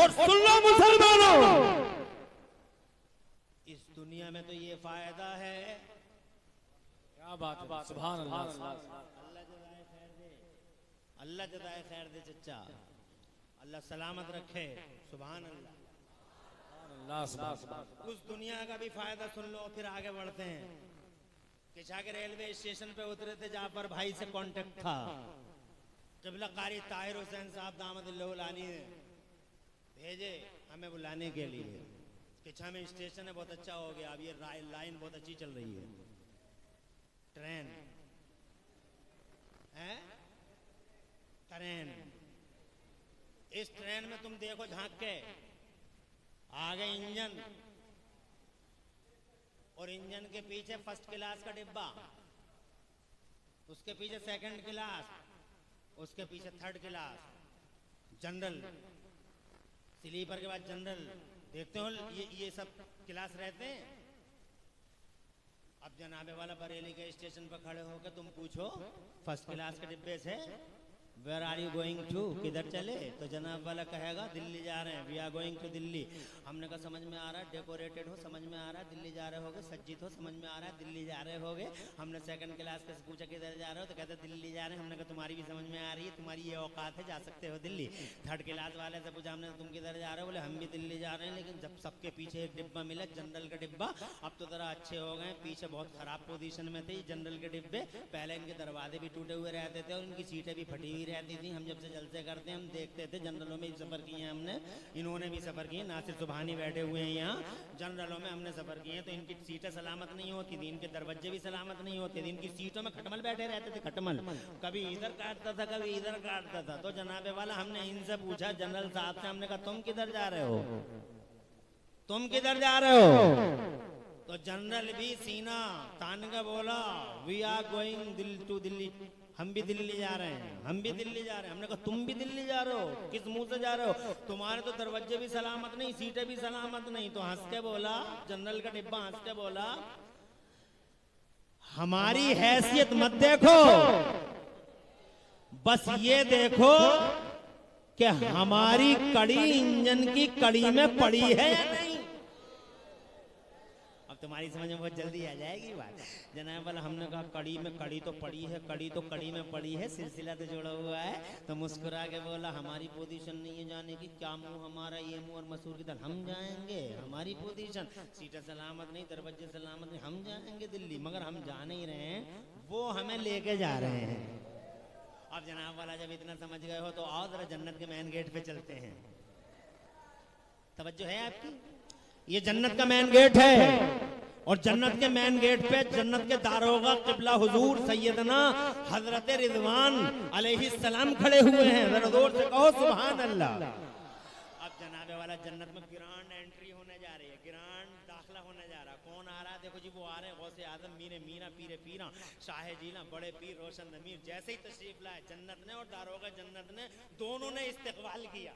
और सुन लो मुसलमानों, इस दुनिया में तो ये फायदा है। क्या बात है, सुभान अल्लाह। अल्लाह जज़ाए खैर दे चचा, अल्लाह सलामत रखे। सुभान अल्लाह। उस दुनिया का भी फायदा सुन लो, फिर आगे बढ़ते हैं। किशा के रेलवे स्टेशन पे उतरे थे, जहां पर भाई से कांटेक्ट था। क़िबला कारी ताहिर हुसैन साहब दामदिल्लाहु लानी ने भेजे हमें बुलाने के लिए। किशा में स्टेशन है, बहुत अच्छा हो गया, अब ये लाइन बहुत अच्छी चल रही है। ट्रेन है, ट्रेन। इस ट्रेन में तुम देखो झांक के, आगे इंजन और इंजन के पीछे फर्स्ट क्लास का डिब्बा, उसके पीछे सेकंड क्लास, उसके पीछे थर्ड क्लास, जनरल, स्लीपर के बाद जनरल। देखते हो ये सब क्लास रहते हैं। अब जनाबे वाला बरेली के स्टेशन पर खड़े होकर तुम पूछो फर्स्ट क्लास के डिब्बे से, where are you going to, किधर चले? तो जनाब वाला कहेगा दिल्ली जा रहे हैं, we are going to Delhi. हमने कहा समझ में आ रहा है, डेकोरेटेड हो समझ में आ रहा है, दिल्ली जा रहे होगे, सज्जित हो समझ में आ रहा है, दिल्ली जा रहे होगे। हमने सेकंड क्लास के पूछा किधर जा रहे हो, तो कहते दिल्ली जा रहे हैं। हमने कहा तुम्हारी भी समझ में आ रही है, तुम्हारी ये औकात है, जा सकते हो दिल्ली। थर्ड क्लास वाले से पूछा हमने तुम किधर जा रहे हो, बोले हम भी दिल्ली जा रहे हैं। लेकिन जब सबके पीछे एक डिब्बा मिला, जनरल का डिब्बा, अब तो जरा अच्छे हो गए, पीछे बहुत खराब पोजीशन में थे जनरल के डिब्बे। पहले इनके दरवाजे भी टूटे हुए रहते थे और इनकी सीटें भी फटी हुई रहती थी। हम जब से जलसे करते हम देखते थे, जनरलों में सफर किए हैं हमने, इन्होंने भी सफर किए, नासिर सुबहानी बैठे हुए हैं यहाँ, जनरलों में हमने सफर किए। तो इनकी सीटें सलामत नहीं होती थी, इनके दरवाजे भी सलामत नहीं होते थे, इनकी सीटों में खटमल बैठे रहते थे, खटमल कभी इधर काटता था कभी इधर काटता था। तो जनाबे वाला हमने इनसे पूछा जनरल साहब से, हमने कहा तुम किधर जा रहे हो, तुम किधर जा रहे हो? तो जनरल भी सीना तान के बोला we are going to Delhi, हम भी दिल्ली जा रहे हैं, हम भी दिल्ली जा रहे हैं। हमने कहा तुम भी दिल्ली जा रहे हो, किस मुंह से जा रहे हो? तुम्हारे तो दरवाजे भी सलामत नहीं, सीटें भी सलामत नहीं। तो हंस के बोला, जनरल का डिब्बा हंस के बोला हमारी हैसियत मत देखो, बस ये देखो कि हमारी कड़ी इंजन की कड़ी में पड़ी है या नहीं। तुम्हारी समझ में बहुत जल्दी आ जाएगी बात। जनाब वाला हमने कहा कड़ी में कड़ी तो पड़ी है, कड़ी तो कड़ी में पड़ी है, सिलसिला तो जोड़ा हुआ है। तो मुस्कुरा के बोला हमारी पोजीशन नहीं है जाने की, क्या मुंह हमारा ये मुंह और मसूर की तरह, हम जाएंगे, हमारी पोजीशन, सीटें सलामत नहीं, दरवाजे सलामत नहीं, हम जाएंगे दिल्ली, मगर हम जा नहीं रहे हैं, वो हमें लेके जा रहे हैं। अब जनाब वाला जब इतना समझ गए हो तो आओ जरा जन्नत के मेन गेट पे चलते हैं। तवज्जो है आपकी? ये जन्नत का मेन गेट है और जन्नत के मेन गेट पे जन्नत के दारोगा क़िबला हुजूर सैयदना हजरत रिजवान अलैहिस्सलाम खड़े हुए हैं। जरा जोर से कहो सुभान अल्लाह। अब जनाबे वाला जन्नत में ग्रांड एंट्री होने जा रही है, ग्रांड दाखिला होने जा रहा है। कौन आ रहा है? देखो जी वो आ रहे हैं गौसे आजम मीरे मीरा पीरे पीरा शाह जीला बड़े पीर रोशन ज़मीर। जैसे ही तशरीफ लाए जन्नत ने और दारोगा जन्नत ने, दोनों ने इस्तकबाल किया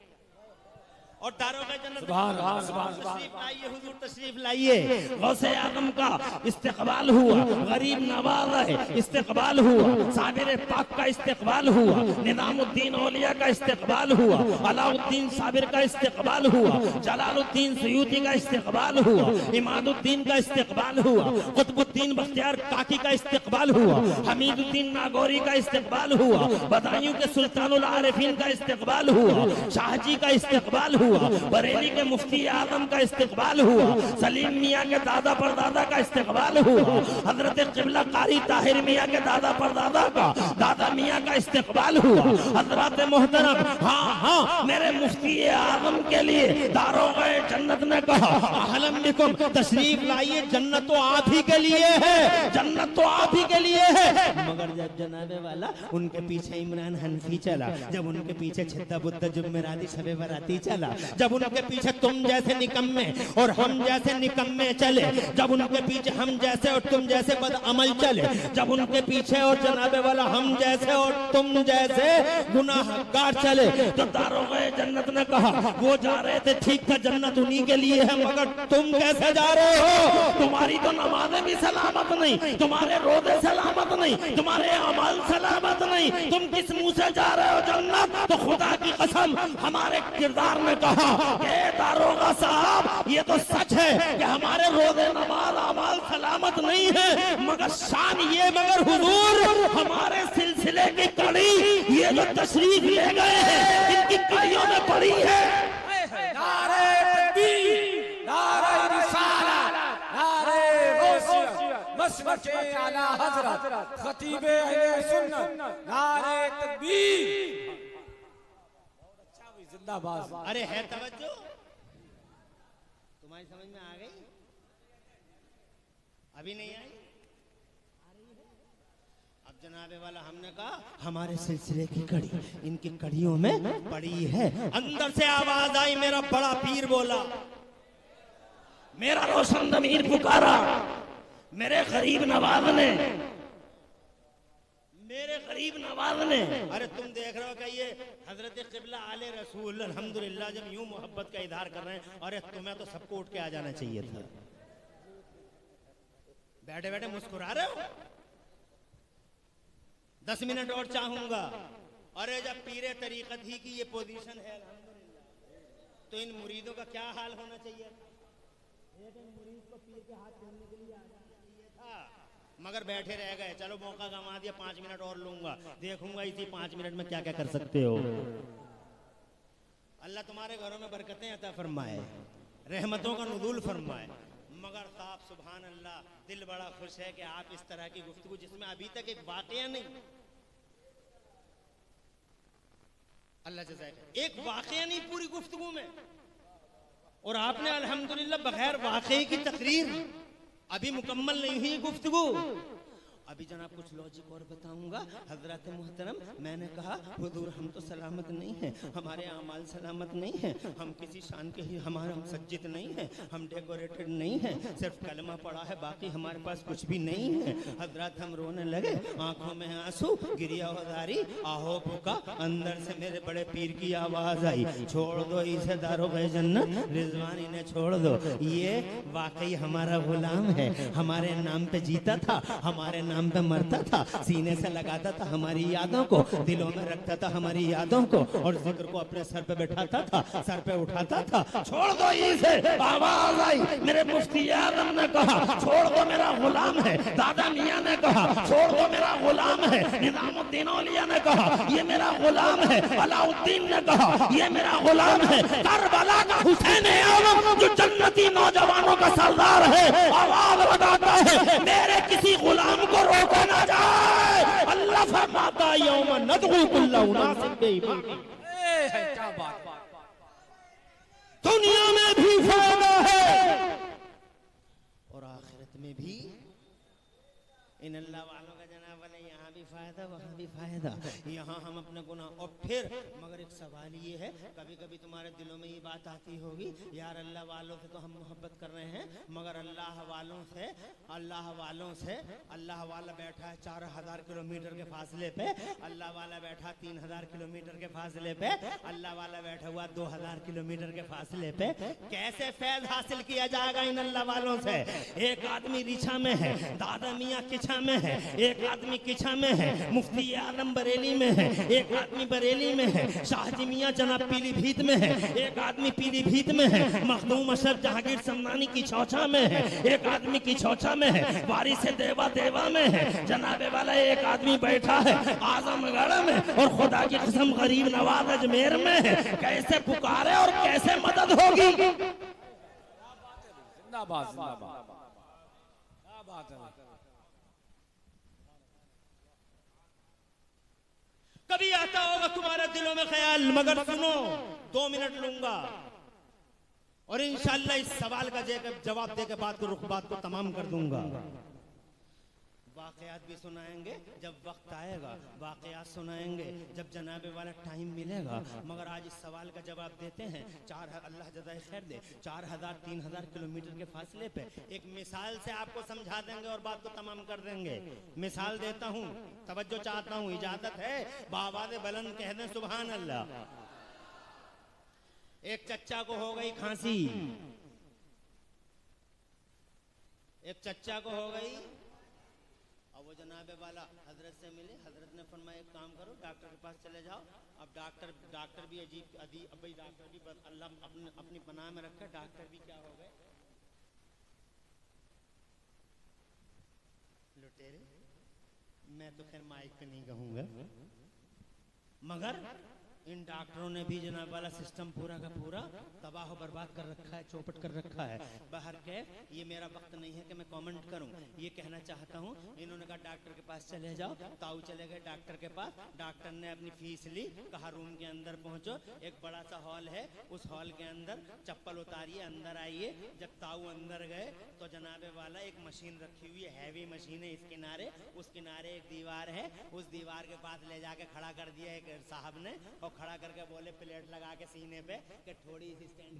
और दारोगा जन्नत तशरीफ लाइए, हुजूर तशरीफ लाइए। गौसे आजम का इस्तकबाल हुआ, गरीब नवाज है इस्तकबाल हुआ, साबिर पाक का इस्तकबाल हुआ, निजामुद्दीन औलिया का इस्तकबाल हुआ, अलाउद्दीन साबिर का इस्तकबाल हुआ, जलालुद्दीन सयूती का इस्तकबाल हुआ, इमादुद्दीन का इस्तकबाल हुआ, कुतुबुद्दीन बख्तियार काकी का इस्तकबाल हुआ, हमीदुद्दीन नागौरी का इस्तकबाल हुआ, बदायूं के सुल्तानुल आरिफीन का इस्तकबाल हुआ, शाहजी का इस्तकबाल हुआ, बरेली के मुफ्ती आजम का इस्तकबाल हुआ, सलीम मियाँ के दादा परदादा का इस्तकबाल हुआ, हजरत क़िबला कारी ताहिर मियाँ के दादा परदादा का दादा मियाँ का इस्तकबाल हुआ। हजरत मोहतरम, हाँ हाँ मेरे मुफ्ती आजम के लिए दारोगा जन्नत ने कहा अहलन बिकुम, तशरीफ लाइए, जन्नत तो आप ही के लिए है, जन्नत तो आप ही के लिए है। मगर जब जनाबे वाला उनके पीछे इमरान हनफी चला, जब उनके पीछे छिद्दा बुद्दा जुम्मेराती शबे बराती चला, जब उनके पीछे तुम जैसे निकम्मे और हम जैसे निकम्मे चले, जब उनके पीछे हम जैसे और तुम जैसे बदअमल चले, जब उनके पीछे और जनाबे वाला हम जैसे और तुम जैसे गुनाहगार चले, तो दारोगा जन्नत ने कहा वो जा रहे थे ठीक था, जन्नत उन्हीं के लिए है, मगर तुम कैसे जा रहे हो? तुम्हारी तो नमाजें भी सलामत नहीं, तुम्हारे रोजे सलामत नहीं, तुम्हारे अमल सलामत नहीं, तुम किस मुंह से जा रहे हो जन्नत? तो खुदा की कसम हमारे किरदार ने कहा कि दारोगा साहब ये तो सच है कि हमारे रोज़े नमाज अमाल सलामत नहीं है, मगर शान ये मगर हुजूर हमारे सिलसिले की कड़ी ये जो तशरीफ ले गए हैं इनकी कड़ियों में पड़ी है। नारे तकबीर, नारे रिसालत, नारे गौसियत, मसलके आला हजरत, खतीबे अहले सुन्नत, नारे तकबीर। अच्छा भाई जिंदाबाद। अरे है तवज्जो, तुम्हारी समझ में आ गई? अभी नहीं आई? अब जनाबे वाला हमने कहा हमारे सिलसिले की कड़ी इनकी कड़ियों में पड़ी है। अंदर से आवाज आई, मेरा बड़ा पीर बोला, मेरा रोशन ज़मीर पुकारा, मेरे गरीब नवाज ने, मेरे गरीब नवाज ने। अरे तुम देख रहे हो कि ये हजरत क़िबला आले रसूल अल्हम्दुलिल्लाह जब यूं मोहब्बत का इजहार कर रहे हैं, अरे तुम्हें तो सबको उठ के आ जाना चाहिए था। बैठे बैठे मुस्कुरा रहे हो। 10 मिनट और चाहूंगा। अरे जब पीरे तरीकत ही की ये पोजीशन है अल्हम्दुलिल्लाह, तो इन मुरीदों का क्या हाल होना चाहिए? एक मुरीद को पीर के हाथ छोड़ने के लिए आ जाना चाहिए था, मगर बैठे रह गए। चलो मौका गंवा दिया, 5 मिनट और लूंगा, देखूंगा इसी 5 मिनट में क्या क्या कर सकते हो। अल्लाह तुम्हारे घरों में बरकतें अता फरमाए, रहमतों का नुज़ूल फरमाए। मगर साहब सुभान अल्लाह, दिल बड़ा खुश है कि आप इस तरह की गुफ्तगू जिसमें अभी तक एक वाकया नहीं, अल्लाह जज़ाक, एक वाकया नहीं पूरी गुफ्तगू में, और आपने अल्हम्दुलिल्लाह बगैर वाकई की तकरीर, अभी मुकम्मल नहीं हुई गुफ्तगू। अभी जनाब कुछ लॉजिक और बताऊंगा। हजरत मुहतरम, मैंने कहा हुजूर हम तो सलामत नहीं हैं, हमारे अमाल सलामत नहीं हैं, हम किसी शान के ही, हमारा हम सज्जित नहीं हैं, हम डेकोरेटेड नहीं हैं, सिर्फ कलमा पड़ा है, बाकी हमारे पास कुछ भी नहीं है। हजरत हम रोने लगे, आंखों में आंसू, गिरिया वजारी, आहो पुका, अंदर से मेरे बड़े पीर की आवाज आई, छोड़ दो इसे दारोग़े जन्नत, रिजवान इन्हें छोड़ दो, ये वाकई हमारा गुलाम है, हमारे नाम पे जीता था, हमारे नाम पे मरता था, सीने से लगाता था हमारी यादों को, दिलों में रखता था हमारी यादों को, और जिक्र को अपने सर पे बैठाता था, सर पे उठाता था। छोड़ दो इसे, आवाज आई, मेरे मुफ्ती आजम ने कहा छोड़ दो मेरा गुलाम है, दादा मियां ने कहा छोड़ दो मेरा गुलाम है, निजामुद्दीन औलिया ने कहा ये मेरा गुलाम है, अलाउद्दीन ने कहा ये मेरा गुलाम है, करबला का हुसैन आजम जो जन्नती नौजवानों का सरदार है, आवाज लगाता है मेरे किसी गुलाम को रोका ना जाए। अल्लाह फरमाता यौम नदगु कुल्ला उनासिन बिइमाम। क्या बात। दुनिया में भी फायदा है और आखिरत में भी। इन अल्लाह वालों का जनाब वाले यहाँ भी फायदा वहाँ भी फायदा, यहाँ हम अपने गुनाह, और फिर मगर एक सवाल ये है, कभी कभी तुम्हारे दिलों में ये बात आती होगी, यार अल्लाह वालों से तो हम मोहब्बत कर रहे हैं, मगर अल्लाह वालों से, अल्लाह वाला बैठा है 4000 किलोमीटर के फासले पे, अल्लाह वाला बैठा 3000 किलोमीटर के फासले पे, अल्लाह वाला बैठा हुआ 2000 किलोमीटर के फासले पे। कैसे फैज़ हासिल किया जाएगा इन अल्लाह वालों से? एक आदमी रिछा में है, दादा मियाँ किछा में है, एक आदमी किछा में है, मुफ्ती आलम बरेली में है, एक आदमी बरेली में है, शाहजी मियाँ जनाब पीलीभीत में है, एक आदमी पीलीभीत में है, मखदूम अशरफ जहांगीर समनानी की चौचा में है, एक आदमी की चौचा में है, वारिस देवा देवा में है, जनाबे वाला एक आदमी बैठा है आजमगढ़ में, और खुदा की कसम गरीब नवाज अजमेर में है। कैसे पुकारे और कैसे मदद होगी? जिंदाबाद जिंदाबाद। क्या बात है। कभी आता होगा तुम्हारे दिलों में ख्याल, मगर सुनो 2 मिनट लूंगा और इंशाअल्लाह इस सवाल का जवाब दे के बात को तमाम कर दूंगा। वाकयात भी सुनाएंगे जब वक्त आएगा, वाकयात सुनाएंगे जब जनाबे वाला टाइम मिलेगा, मगर आज इस सवाल का जवाब देते हैं। अल्लाह जज़ाए खैर दे, 4000-3000 किलोमीटर के फासले पे एक मिसाल से आपको समझा देंगे और बात को तमाम कर देंगे। मिसाल देता हूँ, तवज्जो चाहता हूँ, इजाजत है? बावाज़े बुलंद कह दें सुभान अल्लाह। एक चच्चा को हो गई खांसी, एक चच्चा को हो गई, अब अब वो जनाबे वाला हजरत से मिले, हजरत ने फरमाया एक काम करो, डॉक्टर के पास चले जाओ। अब डॉक्टर भी अजीब अब भाई डॉक्टर भी अल्लाह अपनी पनाह में रखे, डॉक्टर भी क्या हो गए लुटेरे। मैं तो खैर माइक पे नहीं कहूंगा, मगर इन डॉक्टरों ने भी जनाब वाला सिस्टम पूरा का पूरा तबाह बर्बाद कर रखा है, चौपट कर रखा है। बाहर के ये मेरा वक्त नहीं है कि मैं कमेंट करूं, ये कहना चाहता हूं, इन्होंने कहा डॉक्टर के पास चले जाओ। ताऊ चले गए डॉक्टर के पास, डॉक्टर ने अपनी फीस ली, कहा रूम के अंदर पहुंचो, एक बड़ा सा हॉल है, उस हॉल के अंदर चप्पल उतारिए, अंदर आइए। जब ताऊ अंदर गए तो जनाबे वाला एक मशीन रखी हुई है, हैवी मशीन है, इस किनारे उस किनारे एक दीवार है, उस दीवार के पास ले जाके खड़ा कर दिया एक साहब ने, और खड़ा करके बोले प्लेट लगा के सीने पे कि थोड़ी सी स्टैंड